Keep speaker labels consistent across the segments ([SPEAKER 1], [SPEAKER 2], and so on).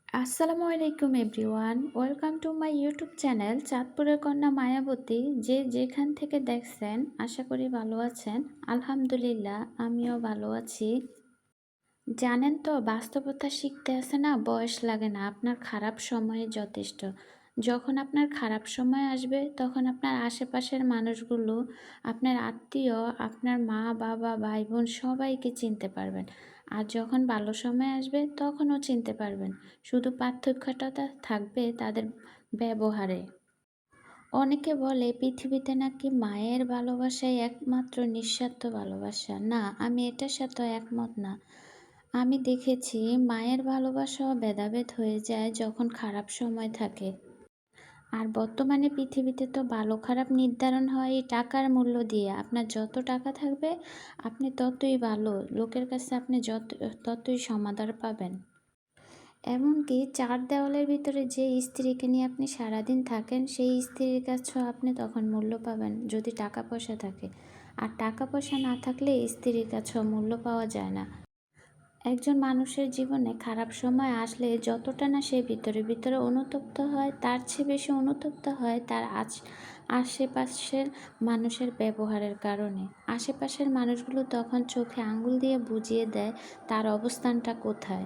[SPEAKER 1] আসসালামু আলাইকুম everyone, welcome to my YouTube channel চাঁদপুরের কন্যা মায়াবতী। যে যেখান থেকে দেখছেন আশা করি ভালো আছেন। আলহামদুলিল্লাহ আমিও ভালো আছি। জানেন তো, বাস্তবতা শিখতে আছে না, বয়স লাগে না। আপনার খারাপ সময়ে যথেষ্ট। যখন আপনার খারাপ সময় আসবে তখন আপনার আশেপাশের মানুষগুলো, আপনার আত্মীয়, আপনার মা বাবা ভাই বোন সবাইকে চিনতে পারবেন। আর যখন ভালো সময় আসবে তখনও চিনতে পারবেন। শুধু পার্থক্যটা থাকবে তাদের ব্যবহারে। অনেকে বলে পৃথিবীতে নাকি মায়ের ভালোবাসাই একমাত্র নিঃস্বার্থ ভালোবাসা। না, আমি এটার সাথে একমত না। আমি দেখেছি মায়ের ভালোবাসাও ভেদাভেদ হয়ে যায় যখন খারাপ সময় থাকে। আর বর্তমানে পৃথিবীতে তো ভালো খারাপ নির্ধারণ হয় এই টাকার মূল্য দিয়ে। আপনার যত টাকা থাকবে আপনি ততই ভালো, লোকের কাছে আপনি ততই সমাদর পাবেন। এমনকি চার দেওয়ালের ভিতরে যে স্ত্রীকে নিয়ে আপনি সারাদিন থাকেন সেই স্ত্রীর কাছেও আপনি তখন মূল্য পাবেন যদি টাকা পয়সা থাকে। আর টাকা পয়সা না থাকলে স্ত্রীর কাছেও মূল্য পাওয়া যায় না। একজন মানুষের জীবনে খারাপ সময় আসলে যতটা না সে ভিতরে ভিতরে অনুতপ্ত হয়, তার চেয়ে বেশি অনুতপ্ত হয় তার আশেপাশের মানুষের ব্যবহারের কারণে। আশেপাশের মানুষগুলো তখন চোখে আঙ্গুল দিয়ে বুঝিয়ে দেয় তার অবস্থানটা কোথায়।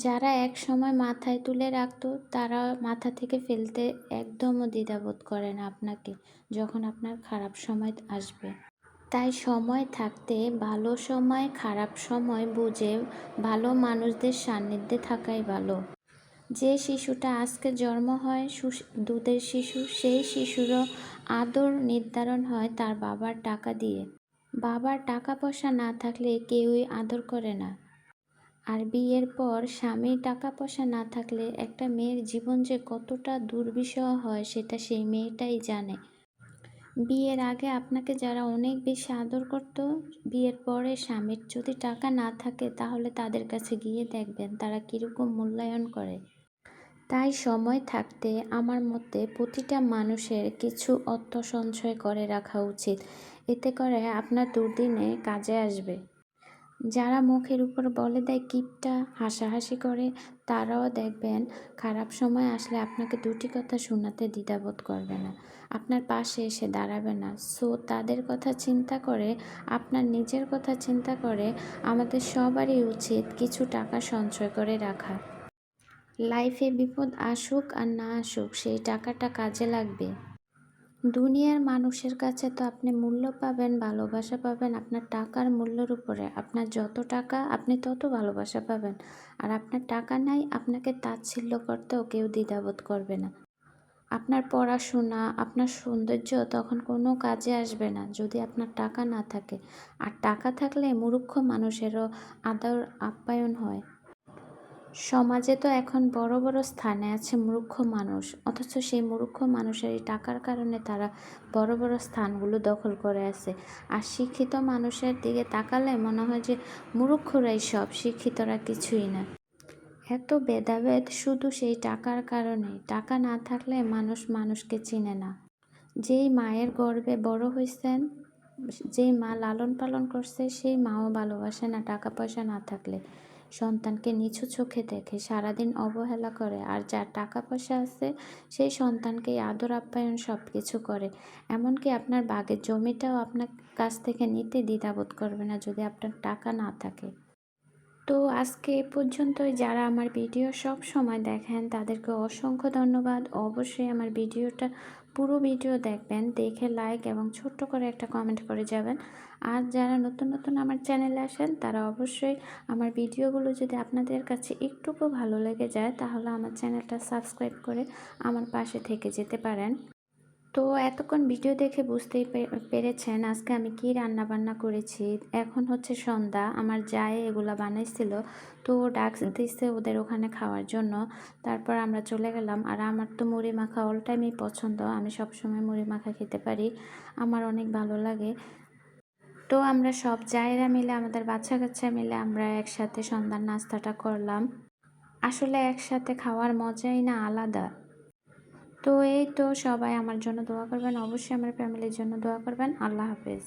[SPEAKER 1] যারা একসময় মাথায় তুলে রাখতো তারা মাথা থেকে ফেলতে একদমও দ্বিধাবোধ করে না আপনাকে, যখন আপনার খারাপ সময় আসবে। তাই সময় থাকতে ভালো সময় খারাপ সময় বুঝে ভালো মানুষদের সান্নিধ্যে থাকাই ভালো। যে শিশুটা আজকে জন্ম হয় দুধের শিশু, সেই শিশুরও আদর নির্ধারণ হয় তার বাবার টাকা দিয়ে। বাবার টাকা পয়সা না থাকলে কেউই আদর করে না। আর বিয়ের পর স্বামীর টাকা পয়সা না থাকলে একটা মেয়ের জীবন যে কতটা দুর্বিষহ হয় সেটা সেই মেয়েটাই জানে। বিয়ের আগে আপনাকে যারা অনেক বেশি আদর করত, বিয়ের পরে স্বামীর যদি টাকা না থাকে তাহলে তাদের কাছে গিয়ে দেখবেন তারা কীরকম মূল্যায়ন করে। তাই সময় থাকতে আমার মতে প্রতিটা মানুষের কিছু অর্থ সঞ্চয় করে রাখা উচিত। এতে করে আপনার দুর্দিনে কাজে আসবে। যারা মুখের উপর বলে দেয় কিপটা, হাসাহাসি করে, তারাও দেখবেন খারাপ সময় আসলে আপনাকে দুটি কথা শোনাতে দ্বিধাবোধ করবে না, আপনার পাশে এসে দাঁড়াবে না। সো তাদের কথা চিন্তা করে, আপনার নিজের কথা চিন্তা করে আমাদের সবারই উচিত কিছু টাকা সঞ্চয় করে রাখা। লাইফে বিপদ আসুক আর না আসুক সেই টাকাটা কাজে লাগবে। দুনিয়ার মানুষের কাছে তো আপনি মূল্য পাবেন, ভালোবাসা পাবেন আপনার টাকার মূল্যের উপরে। আপনার যত টাকা আপনি তত ভালোবাসা পাবেন। আর আপনার টাকা নাই, আপনাকে তাচ্ছিল্য করতেও কেউ দ্বিধাবোধ করবে না। আপনার পড়াশোনা, আপনার সৌন্দর্য তখন কোনো কাজে আসবে না যদি আপনার টাকা না থাকে। আর টাকা থাকলে মূর্খ মানুষেরও আদর আপ্যায়ন হয়। সমাজে তো এখন বড় বড় স্থানে আছে মূর্খ মানুষ, অথচ সেই মূর্খ মানুষের এই টাকার কারণে তারা বড় বড় স্থানগুলো দখল করে আছে। আর শিক্ষিত মানুষের দিকে তাকালে মনে হয় যে মূর্খরাই সব, শিক্ষিতরা কিছুই না। এত ভেদাভেদ শুধু সেই টাকার কারণে। টাকা না থাকলে মানুষ মানুষকে চিনে না। যেই মায়ের গর্ভে বড় হয়েছেন, যেই মা লালন পালন করছে, সেই মাও ভালোবাসে না টাকা পয়সা না থাকলে। সন্তানকে নিচু চোখে দেখে, সারাদিন অবহেলা করে। আর যার টাকা পয়সা আছে সেই সন্তানকে আদর আপ্যায়ন সব কিছু করে। এমনকি আপনার বাগের জমিটাও আপনার কাছ থেকে নিতে দ্বিধাবোধ করবে না যদি আপনার টাকা না থাকে। তো আজকে এ পর্যন্তই। যারা আমার ভিডিও সব সময় দেখেন তাদেরকে অসংখ্য ধন্যবাদ। অবশ্যই আমার ভিডিওটা পুরো ভিডিও দেখবেন, দেখে লাইক এবং ছোট্ট করে একটা কমেন্ট করে যাবেন। আর যারা নতুন নতুন আমার চ্যানেলে আসেন তারা অবশ্যই আমার ভিডিওগুলো যদি আপনাদের কাছে একটুকু ভালো লেগে যায় তাহলে আমার চ্যানেলটা সাবস্ক্রাইব করে আমার পাশে থেকে যেতে পারেন। তো এতক্ষণ ভিডিও দেখে বুঝতেই পেরেছেন আজকে আমি কি রান্না বান্না করেছি। এখন হচ্ছে সন্ধ্যা, আমার জায়ে এগুলা বানাইছিল, তো ডাক দিচ্ছে ওদের ওখানে খাওয়ার জন্য। তারপর আমরা চলে গেলাম। আর আমার তো মুড়ি মাখা অল টাইমই পছন্দ, আমি সবসময় মুড়ি মাখা খেতে পারি, আমার অনেক ভালো লাগে। তো আমরা সব জায়েরা মিলে, আমাদের বাচ্চা কাচ্চা মিলে আমরা একসাথে সন্ধ্যার নাস্তাটা করলাম। আসলে একসাথে খাওয়ার মজাই না আলাদা। তো এই তো, সবাই আমার জন্য দোয়া করবেন, অবশ্যই আমার ফ্যামিলির জন্য দোয়া করবেন। আল্লাহ হাফেজ।